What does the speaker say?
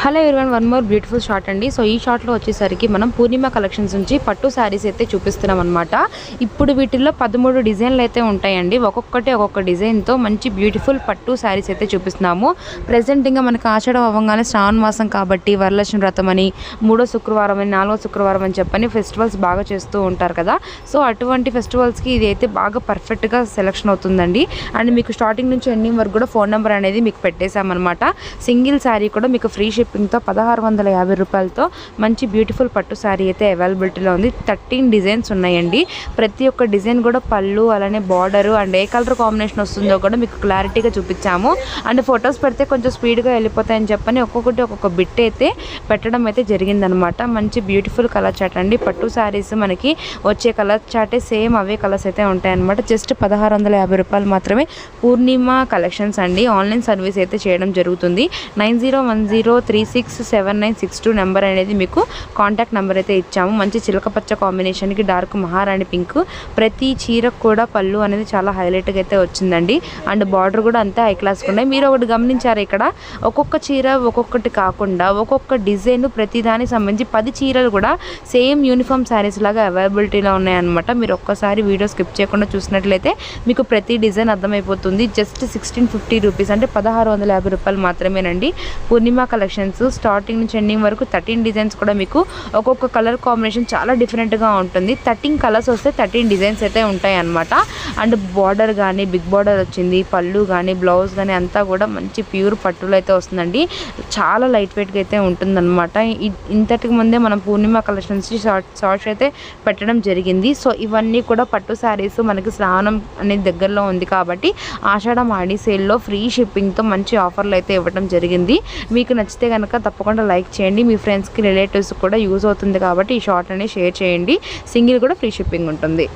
Hello everyone, one more beautiful short అండి. So ఈ షార్ట్లో వచ్చేసరికి మనం పూర్ణిమ కలెక్షన్స్ నుంచి పట్టు శారీస్ అయితే చూపిస్తున్నాం అనమాట. ఇప్పుడు వీటిల్లో 13 డిజైన్లు అయితే ఉంటాయండి. ఒక్కొక్క డిజైన్తో మంచి బ్యూటిఫుల్ పట్టు శారీస్ అయితే చూపిస్తున్నాము. ప్రెజెంట్ ఇంకా మనకు ఆషాఢం అవ్వగానే శ్రావణ మాసం కాబట్టి వరలక్ష్మి వ్రతం అని, 3వ శుక్రవారం అని, 4వ శుక్రవారం అని చెప్పని ఫెస్టివల్స్ బాగా చేస్తూ ఉంటారు కదా. సో అటువంటి ఫెస్టివల్స్కి ఇది అయితే బాగా పర్ఫెక్ట్గా సెలెక్షన్ అవుతుందండి. అండ్ మీకు స్టార్టింగ్ నుంచి ఎండింగ్ వరకు కూడా ఫోన్ నెంబర్ అనేది మీకు పెట్టేశామన్నమాట. సింగిల్ శారీ కూడా మీకు ఫ్రీ షిప్పింగ్తో 1650 రూపాయలతో మంచి బ్యూటిఫుల్ పట్టు శారీ అయితే అవైలబిలిటీలో ఉంది. 13 డిజైన్స్ ఉన్నాయండి. ప్రతి ఒక్క డిజైన్ కూడా పళ్ళు, అలానే border and A colour combination వస్తుందో కూడా మీకు క్లారిటీగా చూపించాము. అండ్ ఫొటోస్ పెడితే కొంచెం స్పీడ్గా వెళ్ళిపోతాయని చెప్పని ఒక్కొక్క బిట్ అయితే పెట్టడం అయితే జరిగిందనమాట. మంచి బ్యూటిఫుల్ కలర్ చాట్ అండి. పట్టు శారీస్ మనకి వచ్చే కలర్ చాటే సేమ్ అవే కలర్స్ అయితే ఉంటాయన్నమాట. జస్ట్ 1650 రూపాయలు మాత్రమే. పూర్ణిమ కలెక్షన్స్ అండి. ఆన్లైన్ సర్వీస్ అయితే చేయడం జరుగుతుంది. 9010367962 నెంబర్ అనేది మీకు కాంటాక్ట్ నెంబర్ అయితే ఇచ్చాము. మంచి చిలకపచ్చ కాంబినేషన్కి డార్క్ మహారాణి పింక్. ప్రతి చీరకు కూడా పళ్ళు అనేది చాలా హైలైట్గా అయితే వచ్చిందండి. అండ్ బార్డర్ కూడా అంతే హై క్లాస్గా ఉన్నాయి. మీరు ఒకటి గమనించారు, ఇక్కడ ఒక్కొక్క చీర ఒక్కొక్కటి కాకుండా ఒక్కొక్క డిజైన్ ప్రతి దానికి సంబంధించి 10 చీరలు కూడా సేమ్ యూనిఫామ్ శారీస్ లాగా అవైలబిలిటీలో ఉన్నాయన్నమాట. మీరు ఒక్కసారి వీడియో స్కిప్ చేయకుండా చూసినట్లయితే మీకు ప్రతి డిజైన్ అర్థమైపోతుంది. జస్ట్ 1650 రూపీస్ అంటే 1650 రూపాయలు మాత్రమేనండి. పూర్ణిమ కలెక్షన్స్ స్టార్టింగ్ నుంచి ఎండింగ్ వరకు 13 డిజైన్స్ కూడా మీకు ఒక్కొక్క కలర్ కాంబినేషన్ చాలా డిఫరెంట్గా ఉంటుంది. 13 కలర్స్ వస్తే 13 డిజైన్స్ అయితే ఉంటాయి అన్నమాట. అండ్ బార్డర్ కానీ బిగ్ బార్డర్ వచ్చింది, పళ్ళు కానీ బ్లౌజ్ కానీ అంతా కూడా మంచి ప్యూర్ పట్టులో అయితే వస్తుందండి. చాలా లైట్ వెయిట్గా అయితే ఉంటుందన్నమాట. ఇంతటికి ముందే మనం పూర్ణిమ కలెక్షన్స్ షార్ట్స్ అయితే పెట్టడం జరిగింది. సో ఇవన్నీ కూడా పట్టు శారీస్ మనకి శ్రావణం అనేది దగ్గరలో ఉంది కాబట్టి ఆషాఢం ఆడి సేల్లో ఫ్రీ షిప్పింగ్తో మంచి ఆఫర్లు అయితే ఇవ్వడం జరిగింది. మీకు నచ్చితే కనుక తప్పకుండా లైక్ చేయండి. మీ ఫ్రెండ్స్కి రిలేటివ్స్ కూడా యూజ్ అవుతుంది కాబట్టి ఈ షార్ట్ అనేది షేర్ చేయండి. సింగిల్ కూడా ఫ్రీ షిప్పింగ్ ఉంటుంది.